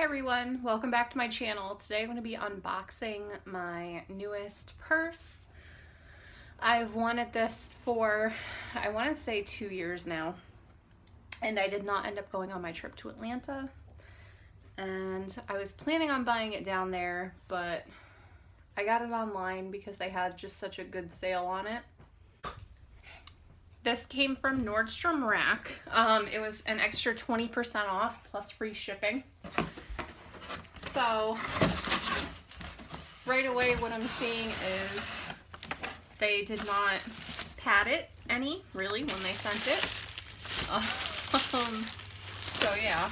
Hi everyone, welcome back to my channel. Today I'm going to be unboxing my newest purse. I've wanted this for, I want to say 2 years now, and I did not end up going on my trip to Atlanta, and I was planning on buying it down there, but I got it online because they had just such a good sale on it. This came from Nordstrom Rack. It was an extra 20% off plus free shipping. So right away what I'm seeing is they did not pad it any, really, when they sent it. So yeah.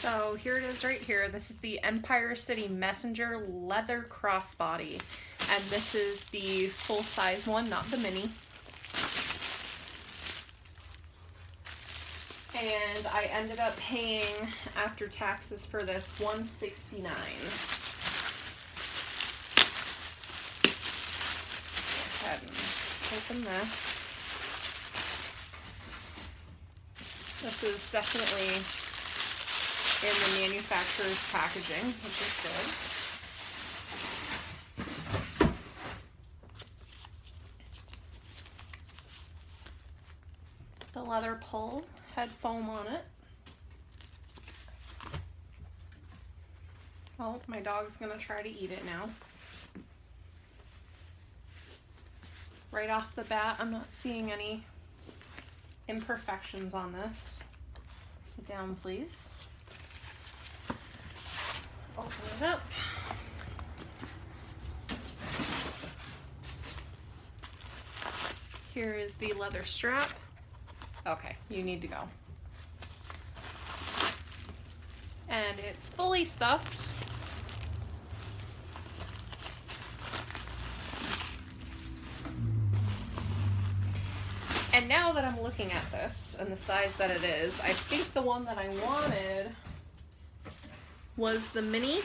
So here it is right here. This is the Empire City Messenger leather crossbody. And this is the full-size one, not the mini. And I ended up paying, after taxes for this, $169. Go ahead and open this. This is definitely in the manufacturer's packaging, which is good. The leather pull had foam on it. Oh, my dog's gonna try to eat it now. Right off the bat, I'm not seeing any imperfections on this. Sit down, please. Open it up. Here is the leather strap. Okay, you need to go. And it's fully stuffed. And now that I'm looking at this and the size that it is, I think the one that I wanted was the mini.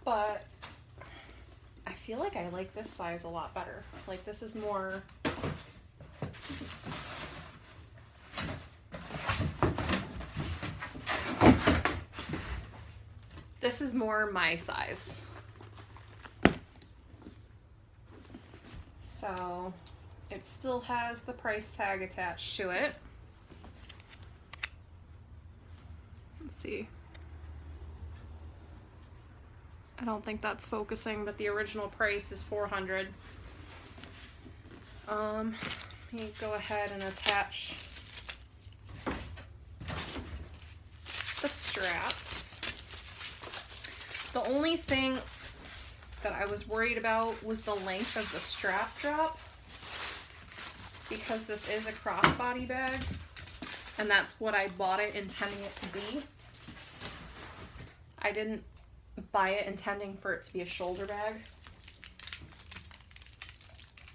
But I feel like I like this size a lot better. Like, this is more, this is more my size. So it still has the price tag attached to it. Let's see. I don't think that's focusing, but the original price is $400. Let me go ahead and attach the straps. The only thing that I was worried about was the length of the strap drop, because this is a crossbody bag, and that's what I bought it intending it to be. I didn't buy it intending for it to be a shoulder bag.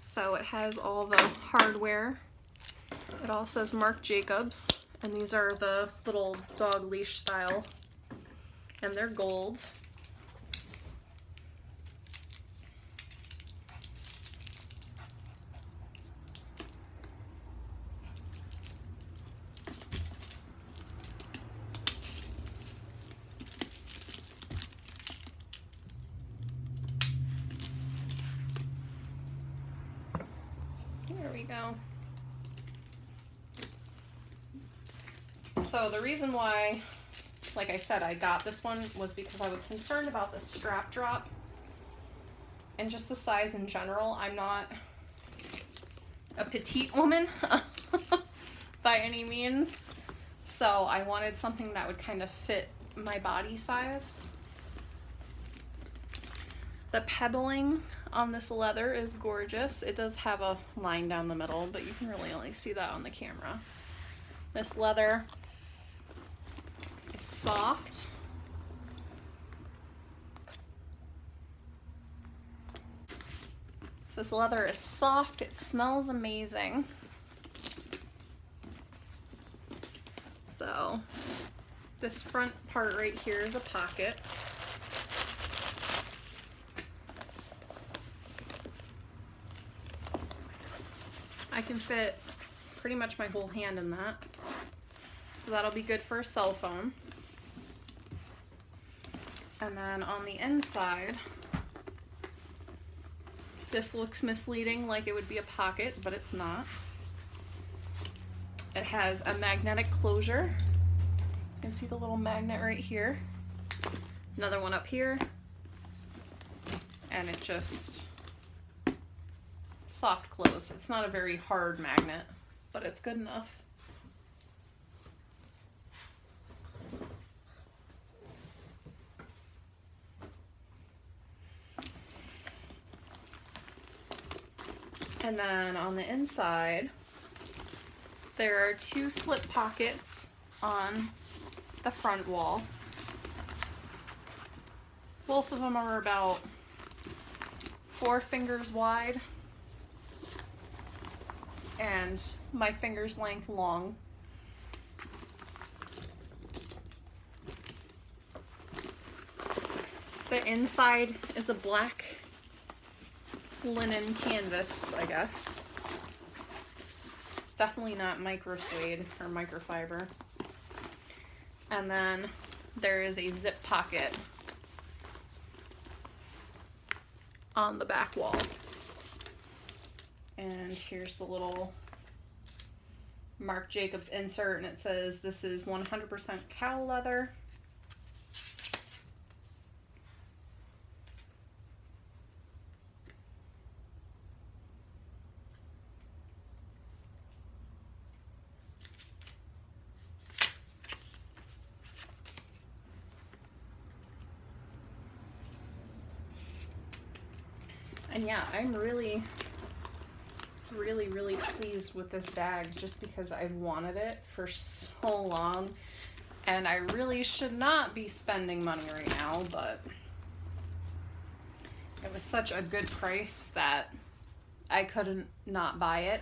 So it has all the hardware. It all says Marc Jacobs, and these are the little dog leash style, and they're gold. There we go. So the reason why, like I said, I got this one was because I was concerned about the strap drop and just the size in general. I'm not a petite woman by any means, so I wanted something that would kind of fit my body size. The pebbling on this leather is gorgeous. It does have a line down the middle, but you can really only see that on the camera. This leather is soft. So this leather is soft. It smells amazing. So this front part right here is a pocket. I can fit pretty much my whole hand in that. So that'll be good for a cell phone. And then on the inside, this looks misleading, like it would be a pocket, but it's not. It has a magnetic closure. You can see the little magnet right here. Another one up here. And it just soft close. It's not a very hard magnet, but it's good enough. And then on the inside, there are 2 slip pockets on the front wall. Both of them are about 4 fingers wide and my finger's length long. The inside is a black linen canvas, I guess. It's definitely not micro suede or microfiber. And then there is a zip pocket on the back wall. And here's the little Marc Jacobs insert, and it says this is 100% cow leather. And yeah, I'm really pleased with this bag just because I've wanted it for so long, and I really should not be spending money right now, but it was such a good price that I couldn't not buy it.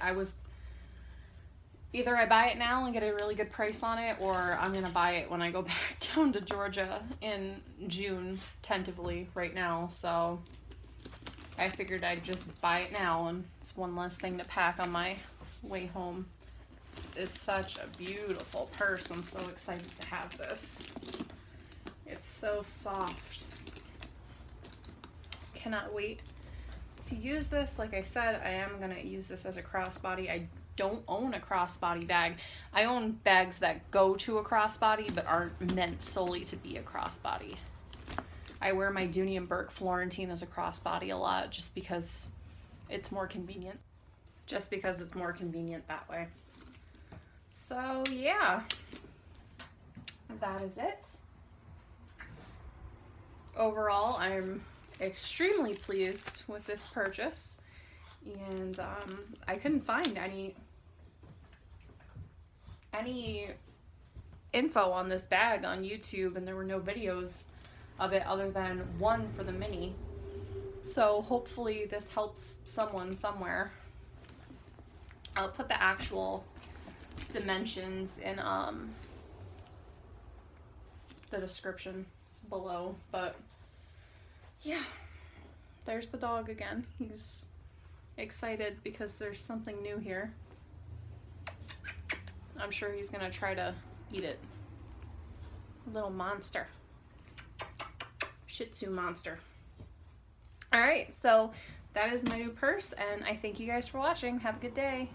Either I buy it now and get a really good price on it, or I'm gonna buy it when I go back down to Georgia in June, tentatively right now. So I figured I'd just buy it now, and it's one less thing to pack on my way home. It's such a beautiful purse. I'm so excited to have this. It's so soft. Cannot wait to use this. Like I said, I am going to use this as a crossbody. I don't own a crossbody bag. I own bags that go to a crossbody but aren't meant solely to be a crossbody. I wear my Dooney & Bourke Florentine as a crossbody a lot just because it's more convenient. Just because it's more convenient that way. So yeah, that is it. Overall, I'm extremely pleased with this purchase, and I couldn't find any info on this bag on YouTube, and there were no videos of it other than one for the mini. So hopefully this helps someone somewhere. I'll put the actual dimensions in the description below, but yeah, there's the dog again. He's excited because there's something new here. I'm sure he's gonna try to eat it. Little monster. Shih Tzu monster. All right, so that is my new purse, and I thank you guys for watching. Have a good day.